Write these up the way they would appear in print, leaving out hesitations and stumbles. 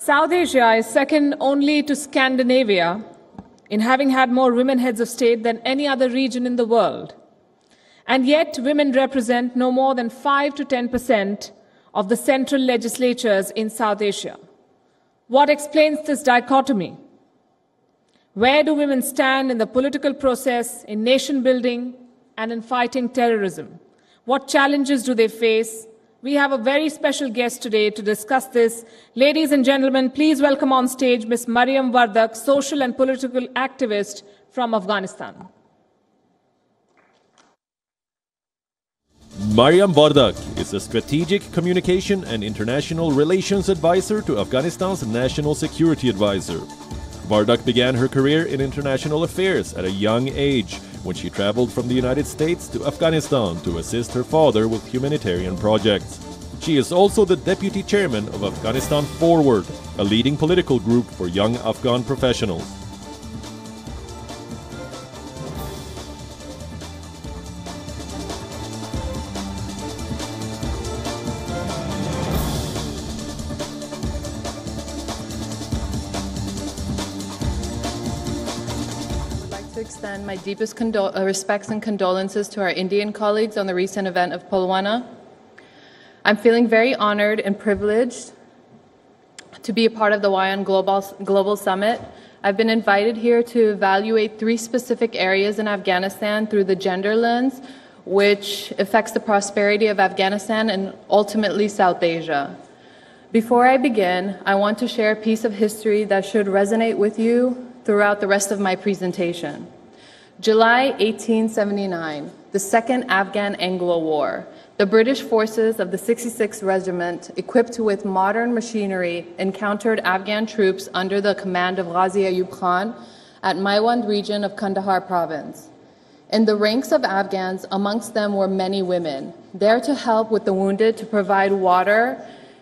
South Asia is second only to Scandinavia in having had more women heads of state than any other region in the world. And yet, women represent no more than 5 to 10% of the central legislatures in South Asia. What explains this dichotomy? Where do women stand in the political process, in nation building, and in fighting terrorism? What challenges do they face? We have a very special guest today to discuss this. Ladies and gentlemen, please welcome on stage Ms. Mariam Wardak, social and political activist from Afghanistan. Mariam Wardak is a strategic communication and international relations advisor to Afghanistan's national security advisor. Wardak began her career in international affairs at a young age when she traveled from the United States to Afghanistan to assist her father with humanitarian projects. She is also the deputy chairman of Afghanistan Forward, a leading political group for young Afghan professionals. Extend my deepest respects and condolences to our Indian colleagues on the recent event of Pulwama. I'm feeling very honored and privileged to be a part of the Wion Global Summit. I've been invited here to evaluate 3 specific areas in Afghanistan through the gender lens, which affects the prosperity of Afghanistan and ultimately South Asia. Before I begin, I want to share a piece of history that should resonate with you throughout the rest of my presentation. July 1879, the Second Afghan Anglo War. The British forces of the 66th Regiment, equipped with modern machinery, encountered Afghan troops under the command of Ghazi Ayub Khan at Miwand region of Kandahar province. In the ranks of Afghans, amongst them were many women, there to help with the wounded, to provide water,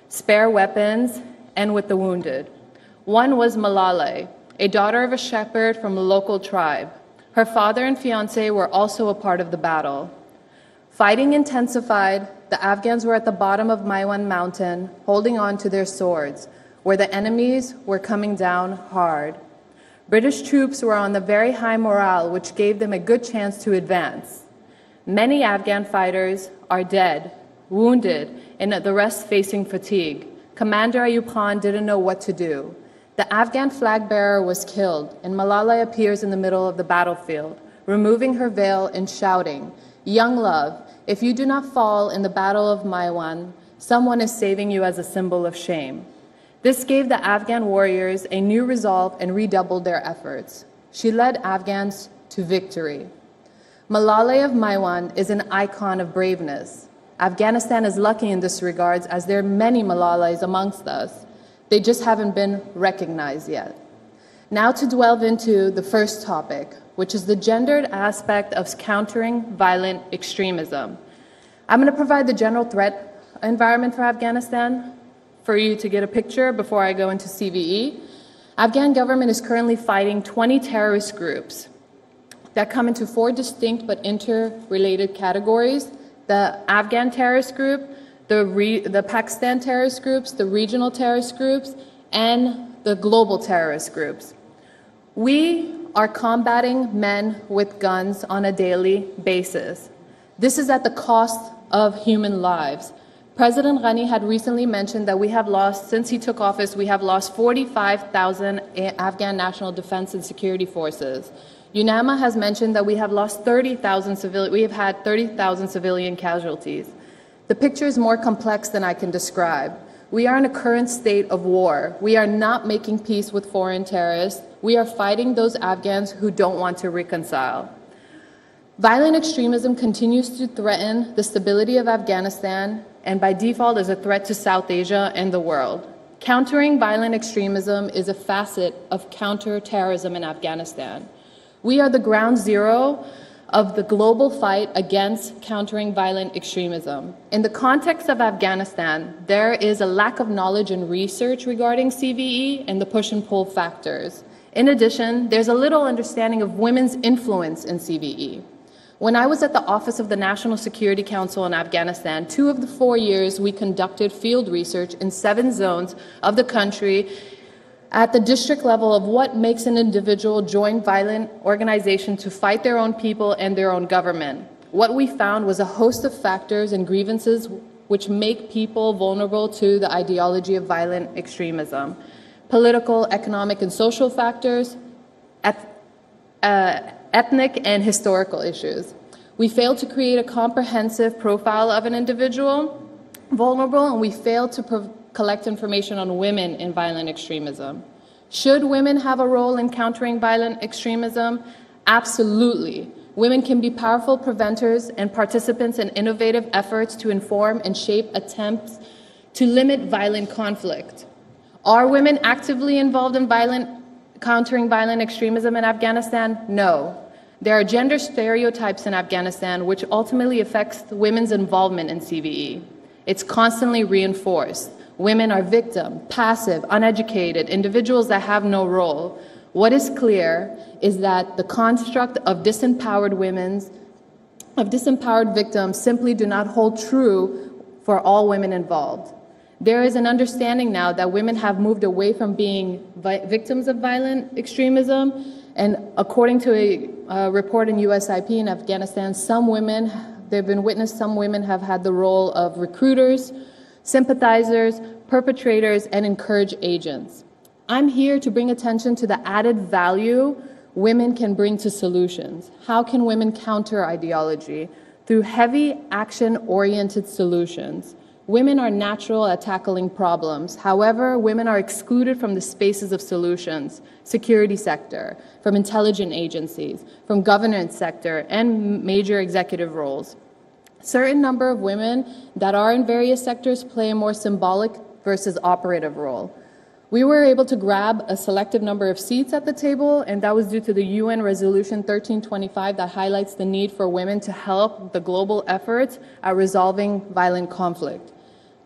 spare weapons, and with the wounded. One was Malala, a daughter of a shepherd from a local tribe. Her father and fiancé were also a part of the battle. Fighting intensified. The Afghans were at the bottom of Miwand Mountain, holding on to their swords, where the enemies were coming down hard. British troops were on the very high morale, which gave them a good chance to advance. Many Afghan fighters are dead, wounded, and the rest facing fatigue. Commander Ayub Khan didn't know what to do. The Afghan flag bearer was killed, and Malala appears in the middle of the battlefield, removing her veil and shouting, "Young love, if you do not fall in the Battle of Miwand, someone is saving you as a symbol of shame." This gave the Afghan warriors a new resolve and redoubled their efforts. She led Afghans to victory. Malala of Miwand is an icon of braveness. Afghanistan is lucky in this regard, as there are many Malalas amongst us. They just haven't been recognized yet. Now to delve into the first topic, which is the gendered aspect of countering violent extremism. I'm going to provide the general threat environment for Afghanistan for you to get a picture before I go into CVE. Afghan government is currently fighting 20 terrorist groups that come into 4 distinct but interrelated categories: the Afghan terrorist group, the Pakistan terrorist groups, the regional terrorist groups, and the global terrorist groups. We are combating men with guns on a daily basis. This is at the cost of human lives. President Ghani had recently mentioned that we have lost, since he took office, we have lost 45,000 Afghan National Defense and Security Forces. UNAMA has mentioned that we have lost 30,000 civilian casualties. The picture is more complex than I can describe. We are in a current state of war. We are not making peace with foreign terrorists. We are fighting those Afghans who don't want to reconcile. Violent extremism continues to threaten the stability of Afghanistan and by default is a threat to South Asia and the world. Countering violent extremism is a facet of counterterrorism in Afghanistan. We are the ground zero of the global fight against countering violent extremism. In the context of Afghanistan, there is a lack of knowledge and research regarding CVE and the push and pull factors. In addition, there's a little understanding of women's influence in CVE. When I was at the Office of the National Security Council in Afghanistan, 2 of the 4 years we conducted field research in 7 zones of the country at the district level of what makes an individual join violent organization to fight their own people and their own government. What we found was a host of factors and grievances which make people vulnerable to the ideology of violent extremism. Political, economic, and social factors, ethnic and historical issues. We failed to create a comprehensive profile of an individual vulnerable, and we failed to collect information on women in violent extremism. Should women have a role in countering violent extremism? Absolutely. Women can be powerful preventers and participants in innovative efforts to inform and shape attempts to limit violent conflict. Are women actively involved in countering violent extremism in Afghanistan? No. There are gender stereotypes in Afghanistan which ultimately affects women's involvement in CVE. It's constantly reinforced. Women are victim, passive, uneducated, individuals that have no role. What is clear is that the construct of disempowered victims simply do not hold true for all women involved. There is an understanding now that women have moved away from being victims of violent extremism, and according to a report in USIP in Afghanistan, some women have had the role of recruiters, sympathizers, perpetrators, and encourage agents. I'm here to bring attention to the added value women can bring to solutions. How can women counter ideology? Through heavy action-oriented solutions. Women are natural at tackling problems. However, women are excluded from the spaces of solutions, security sector, from intelligence agencies, from governance sector, and major executive roles. Certain number of women that are in various sectors play a more symbolic versus operative role. We were able to grab a selective number of seats at the table, and that was due to the UN Resolution 1325 that highlights the need for women to help the global efforts at resolving violent conflict.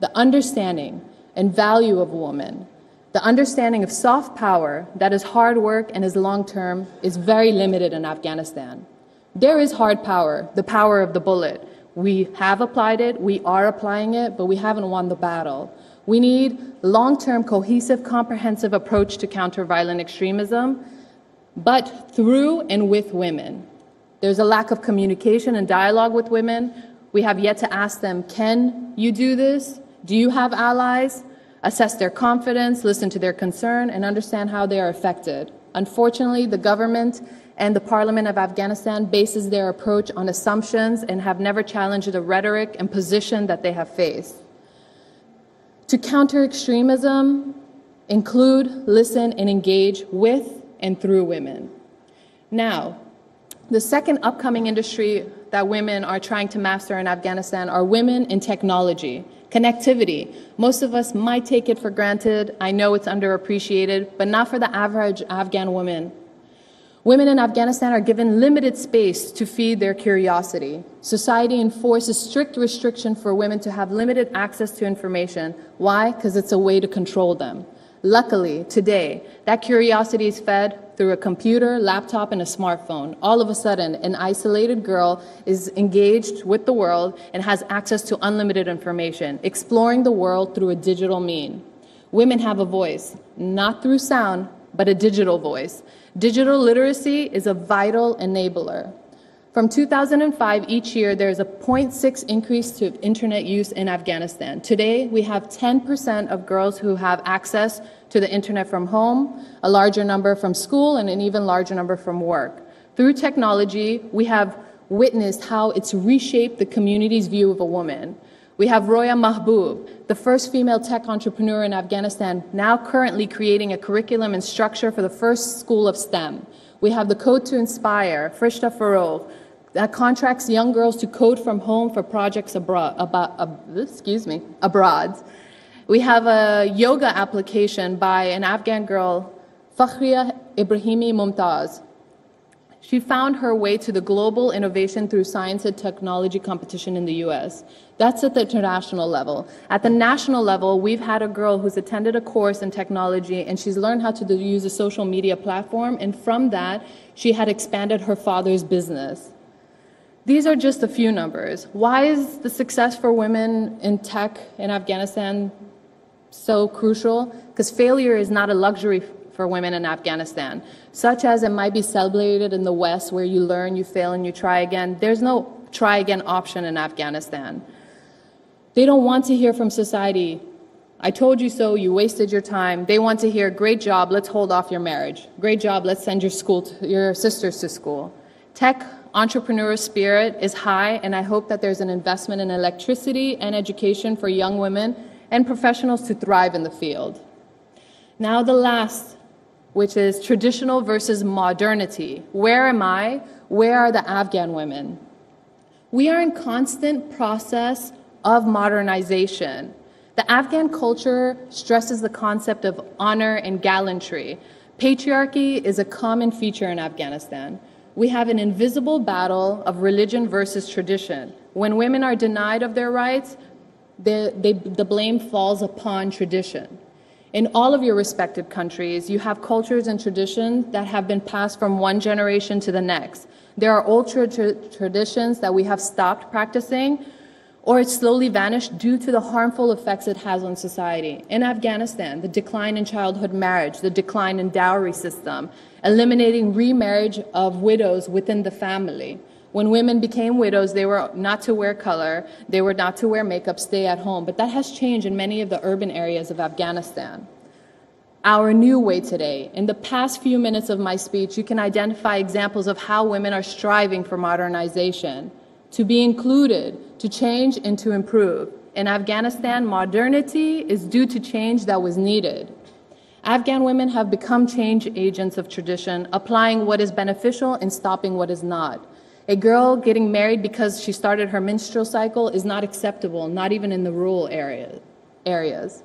The understanding and value of women, the understanding of soft power that is hard work and is long-term, is very limited in Afghanistan. There is hard power, the power of the bullet. We have applied it, we are applying it, but we haven't won the battle. We need long-term, cohesive, comprehensive approach to counter violent extremism, but through and with women. There's a lack of communication and dialogue with women. We have yet to ask them, can you do this? Do you have allies? Assess their confidence, listen to their concern, and understand how they are affected. Unfortunately, the government and the Parliament of Afghanistan bases their approach on assumptions and have never challenged the rhetoric and position that they have faced. To counter extremism, include, listen, and engage with and through women. Now, the second upcoming industry that women are trying to master in Afghanistan are women in technology, connectivity. Most of us might take it for granted. I know it's underappreciated, but not for the average Afghan woman. Women in Afghanistan are given limited space to feed their curiosity. Society enforces strict restriction for women to have limited access to information. Why? Because it's a way to control them. Luckily, today, that curiosity is fed through a computer, laptop, and a smartphone. All of a sudden, an isolated girl is engaged with the world and has access to unlimited information, exploring the world through a digital mean. Women have a voice, not through sound, but a digital voice. Digital literacy is a vital enabler. From 2005, each year, there is a 0.6 increase to internet use in Afghanistan. Today, we have 10% of girls who have access to the internet from home, a larger number from school, and an even larger number from work. Through technology, we have witnessed how it's reshaped the community's view of a woman. We have Roya Mahbub, the first female tech entrepreneur in Afghanistan, now currently creating a curriculum and structure for the first school of STEM. We have the Code to Inspire, Frishta Farogh, that contracts young girls to code from home for projects abroad. We have a yoga application by an Afghan girl, Fakhriya Ibrahimi Mumtaz. She found her way to the global innovation through science and technology competition in the US. That's at the international level. At the national level, we've had a girl who's attended a course in technology, and she's learned how to use a social media platform, and from that, she had expanded her father's business. These are just a few numbers. Why is the success for women in tech in Afghanistan so crucial? Because failure is not a luxury for women in Afghanistan, such as it might be celebrated in the West where you learn, you fail, and you try again. There's no try again option in Afghanistan. They don't want to hear from society, I told you so, you wasted your time. They want to hear, great job, let's hold off your marriage. Great job, let's send your sisters to school. Tech entrepreneur spirit is high, and I hope that there's an investment in electricity and education for young women and professionals to thrive in the field. Now the last, which is traditional versus modernity. Where am I? Where are the Afghan women? We are in constant process of modernization. The Afghan culture stresses the concept of honor and gallantry. Patriarchy is a common feature in Afghanistan. We have an invisible battle of religion versus tradition. When women are denied of their rights, the blame falls upon tradition. In all of your respective countries, you have cultures and traditions that have been passed from one generation to the next. There are old traditions that we have stopped practicing, or it slowly vanished due to the harmful effects it has on society. In Afghanistan, the decline in childhood marriage, the decline in dowry system, eliminating remarriage of widows within the family. When women became widows, they were not to wear color, they were not to wear makeup, stay at home. But that has changed in many of the urban areas of Afghanistan. Our new way today. In the past few minutes of my speech, you can identify examples of how women are striving for modernization, to be included, to change and to improve. In Afghanistan, modernity is due to change that was needed. Afghan women have become change agents of tradition, applying what is beneficial and stopping what is not. A girl getting married because she started her menstrual cycle is not acceptable, not even in the rural areas.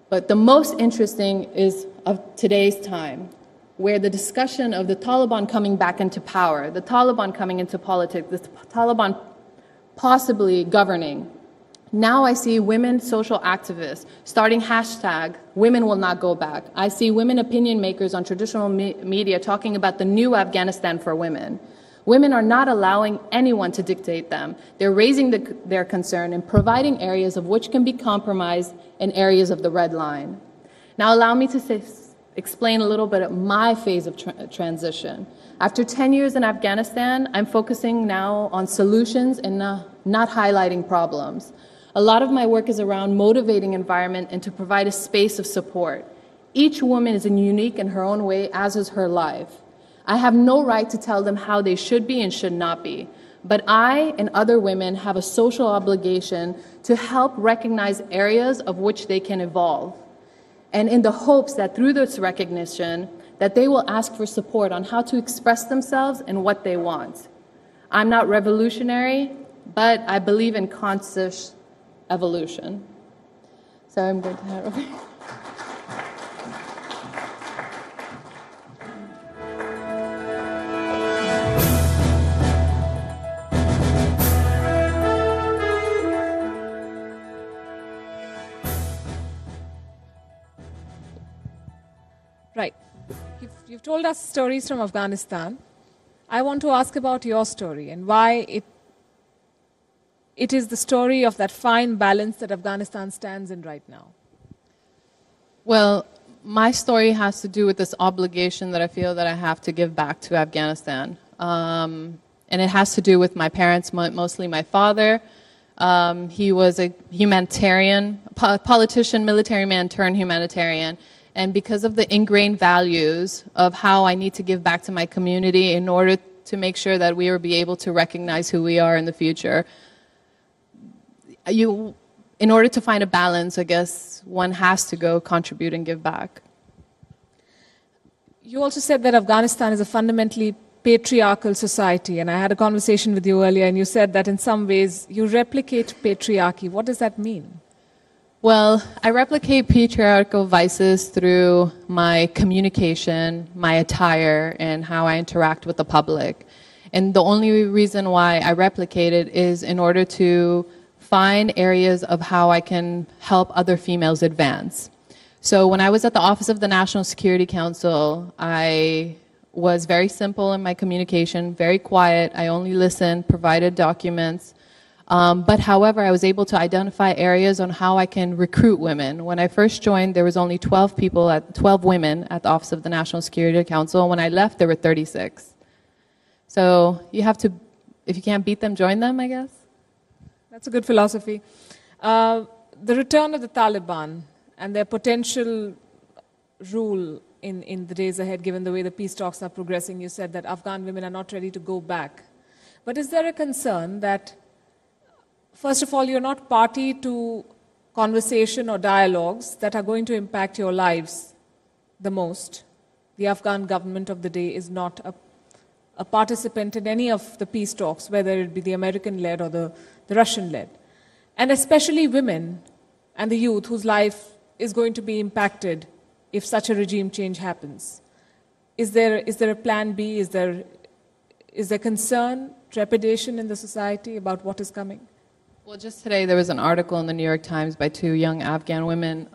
But the most interesting is of today's time, where the discussion of the Taliban coming back into power, the Taliban coming into politics, the Taliban possibly governing. Now I see women social activists starting hashtag women will not go back. I see women opinion makers on traditional media talking about the new Afghanistan for women. Women are not allowing anyone to dictate them. They're raising their concern and providing areas of which can be compromised and areas of the red line. Now allow me to explain a little bit of my phase of transition. After 10 years in Afghanistan, I'm focusing now on solutions and not highlighting problems. A lot of my work is around motivating environment and to provide a space of support. Each woman is unique in her own way, as is her life. I have no right to tell them how they should be and should not be, but I and other women have a social obligation to help recognize areas of which they can evolve, and in the hopes that through this recognition, that they will ask for support on how to express themselves and what they want. I'm not revolutionary, but I believe in conscious evolution. So I'm going to hand over. Right. You've told us stories from Afghanistan. I want to ask about your story and why it is the story of that fine balance that Afghanistan stands in right now. Well, my story has to do with this obligation that I feel that I have to give back to Afghanistan. And it has to do with my parents, mostly my father. He was a humanitarian, politician, military man turned humanitarian. And because of the ingrained values of how I need to give back to my community in order to make sure that we will be able to recognize who we are in the future, in order to find a balance, I guess, one has to go contribute and give back. You also said that Afghanistan is a fundamentally patriarchal society, and I had a conversation with you earlier, and you said that in some ways you replicate patriarchy. What does that mean? Well, I replicate patriarchal vices through my communication, my attire, and how I interact with the public. And the only reason why I replicate it is in order to find areas of how I can help other females advance. So when I was at the Office of the National Security Council, I was very simple in my communication, very quiet. I only listened, provided documents. But however, I was able to identify areas on how I can recruit women. When I first joined, there was only 12 women at the Office of the National Security Council. When I left, there were 36. So you have to, if you can't beat them, join them, I guess. That's a good philosophy. The return of the Taliban and their potential rule in the days ahead, given the way the peace talks are progressing, you said that Afghan women are not ready to go back. But is there a concern that, first of all, you're not party to conversation or dialogues that are going to impact your lives the most? The Afghan government of the day is not a participant in any of the peace talks, whether it be the American-led or the Russian-led. And especially women and the youth whose life is going to be impacted if such a regime change happens. Is there a plan B? Is there concern, trepidation in the society about what is coming? Well, just today there was an article in the New York Times by two young Afghan women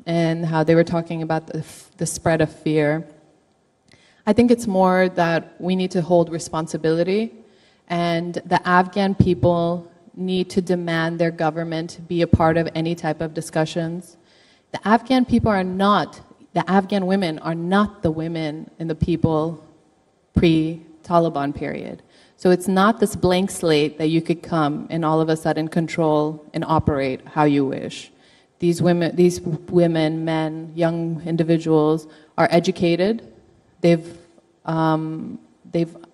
and how they were talking about the spread of fear. I think it's more that we need to hold responsibility, and the Afghan people need to demand their government be a part of any type of discussions. The Afghan people are not, the Afghan women are not the women and the people pre-Taliban period. So it's not this blank slate that you could come and all of a sudden control and operate how you wish. These women, men, young individuals are educated. They've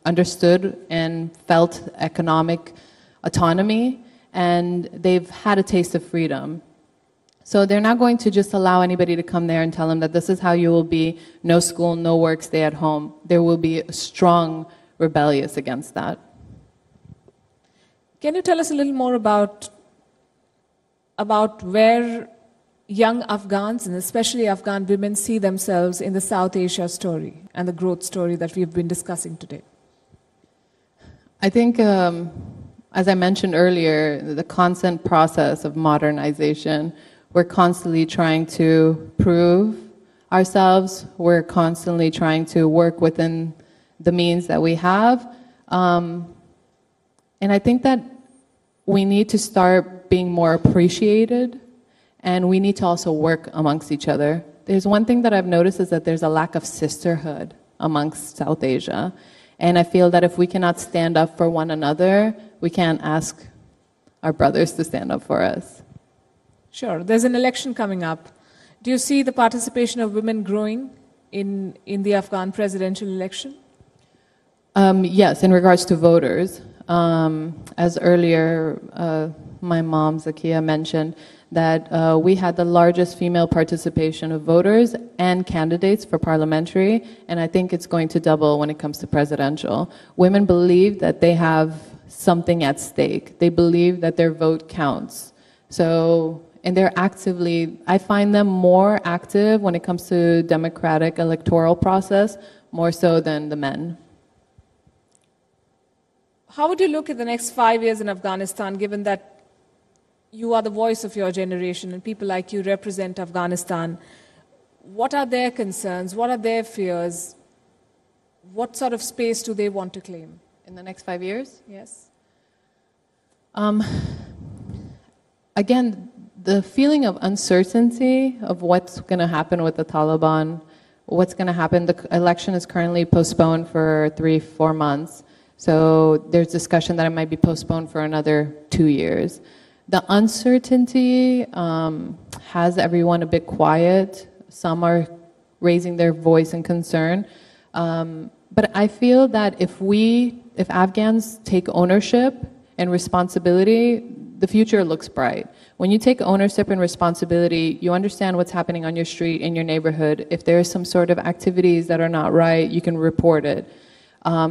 understood and felt economic autonomy, and they've had a taste of freedom. So they're not going to just allow anybody to come there and tell them that this is how you will be, no school, no work, stay at home. There will be a strong rebellious against that. Can you tell us a little more about where young Afghans, and especially Afghan women, see themselves in the South Asia story and the growth story that we've been discussing today? I think, as I mentioned earlier, the constant process of modernization, we're constantly trying to prove ourselves. We're constantly trying to work within the means that we have. And I think that we need to start being more appreciated, and we need to also work amongst each other. There's one thing that I've noticed is that there's a lack of sisterhood amongst South Asia. And I feel that if we cannot stand up for one another, we can't ask our brothers to stand up for us. Sure. There's an election coming up. Do you see the participation of women growing in the Afghan presidential election? Yes, in regards to voters. As earlier, my mom, Zakia, mentioned that we had the largest female participation of voters and candidates for parliamentary, and I think it's going to double when it comes to presidential. Women believe that they have something at stake. They believe that their vote counts. So, and they're actively, I find them more active when it comes to democratic electoral process, more so than the men. How would you look at the next 5 years in Afghanistan, given that you are the voice of your generation and people like you represent Afghanistan? What are their concerns? What are their fears? What sort of space do they want to claim? In the next 5 years? Yes. Again, the feeling of uncertainty of what's going to happen with the Taliban, what's going to happen. The election is currently postponed for 3-4 months. So there's discussion that it might be postponed for another 2 years. The uncertainty has everyone a bit quiet. Some are raising their voice and concern. But I feel that if Afghans take ownership and responsibility, the future looks bright. When you take ownership and responsibility, you understand what's happening on your street, in your neighborhood. If there is some sort of activities that are not right, you can report it.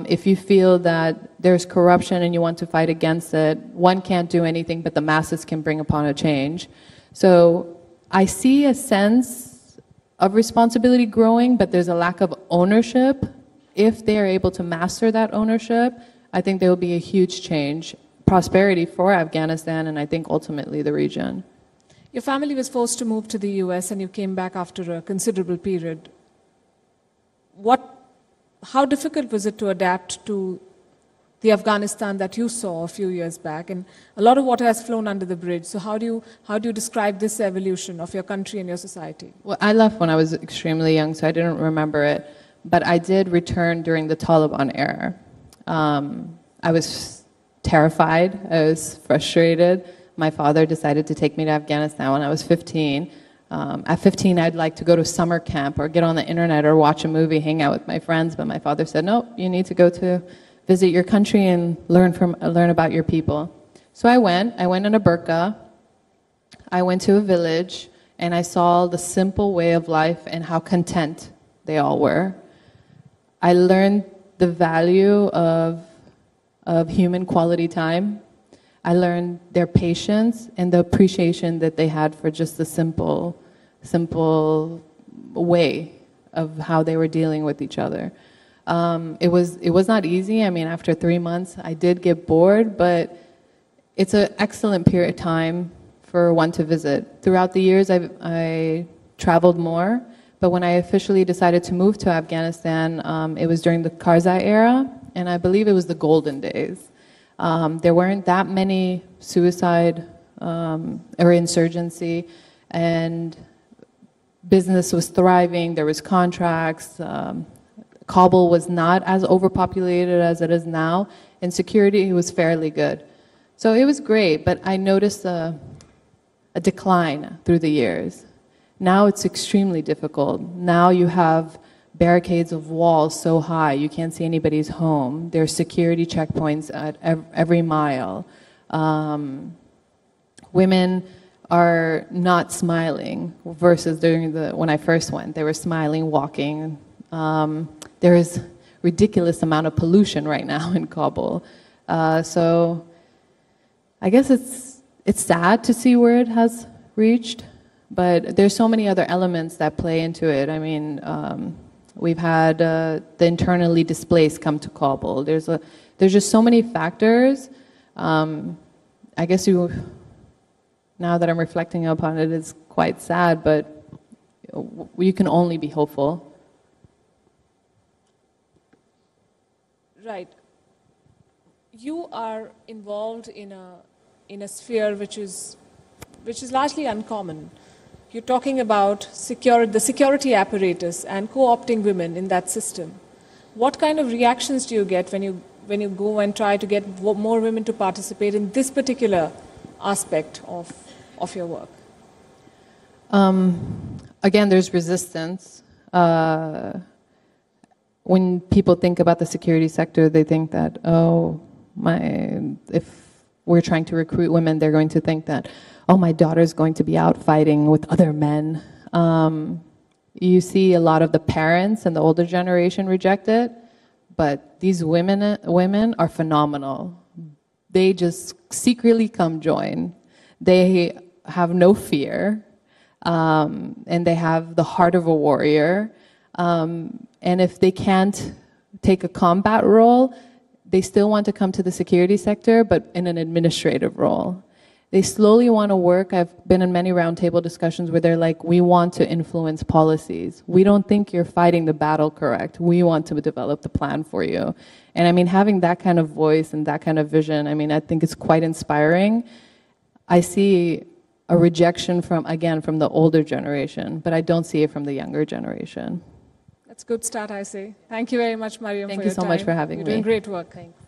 If you feel that there's corruption and you want to fight against it, one can't do anything, but the masses can bring upon a change. So I see a sense of responsibility growing, but there's a lack of ownership. If they are able to master that ownership, I think there will be a huge change, prosperity for Afghanistan, and I think ultimately the region. Your family was forced to move to the US and you came back after a considerable period. how difficult was it to adapt to the Afghanistan that you saw a few years back? And a lot of water has flown under the bridge. So how do you describe this evolution of your country and your society? Well, I left when I was extremely young, so I didn't remember it. But I did return during the Taliban era. I was terrified. I was frustrated. My father decided to take me to Afghanistan when I was 15. At 15, I'd like to go to summer camp or get on the internet or watch a movie, hang out with my friends. But my father said, no, you need to go to visit your country and learn about your people. So I went in a burqa. I went to a village, and I saw the simple way of life and how content they all were. I learned the value of human quality time. I learned their patience and the appreciation that they had for just the simple way of how they were dealing with each other. It was not easy. I mean, after 3 months, I did get bored, but it's an excellent period of time for one to visit. Throughout the years, I traveled more, but when I officially decided to move to Afghanistan, it was during the Karzai era, and I believe it was the golden days. There weren't that many suicide or insurgency, and business was thriving. There was contracts. Kabul was not as overpopulated as it is now, and security was fairly good. So it was great, but I noticed a decline through the years. Now it's extremely difficult. Now you have barricades of walls so high you can't see anybody's home. There's security checkpoints at every mile. Women are not smiling versus when I first went. They were smiling, walking. There is ridiculous amount of pollution right now in Kabul. So I guess it's sad to see where it has reached, but there's so many other elements that play into it. I mean, we've had the internally displaced come to Kabul. There's just so many factors. I guess now that I'm reflecting upon it, it's quite sad, but you can only be hopeful. Right. You are involved in a sphere which is largely uncommon. You're talking about the security apparatus and co-opting women in that system. What kind of reactions do you get when you go and try to get more women to participate in this particular aspect of your work? Again, there's resistance. When people think about the security sector, they think that, if we're trying to recruit women, they're going to think that, my daughter's going to be out fighting with other men. You see a lot of the parents and the older generation reject it, but these women are phenomenal. They just secretly come join. They have no fear, and they have the heart of a warrior. And if they can't take a combat role, they still want to come to the security sector, but in an administrative role. They slowly want to work. I've been in many roundtable discussions where they're like, we want to influence policies. We don't think you're fighting the battle correct. We want to develop the plan for you. And I mean, having that kind of voice and that kind of vision, I mean, I think it's quite inspiring. I see a rejection from the older generation, but I don't see it from the younger generation. That's a good start, I say. Thank you very much, Mariam, for your time. Thank you so much for having me. You're doing great work. Thanks.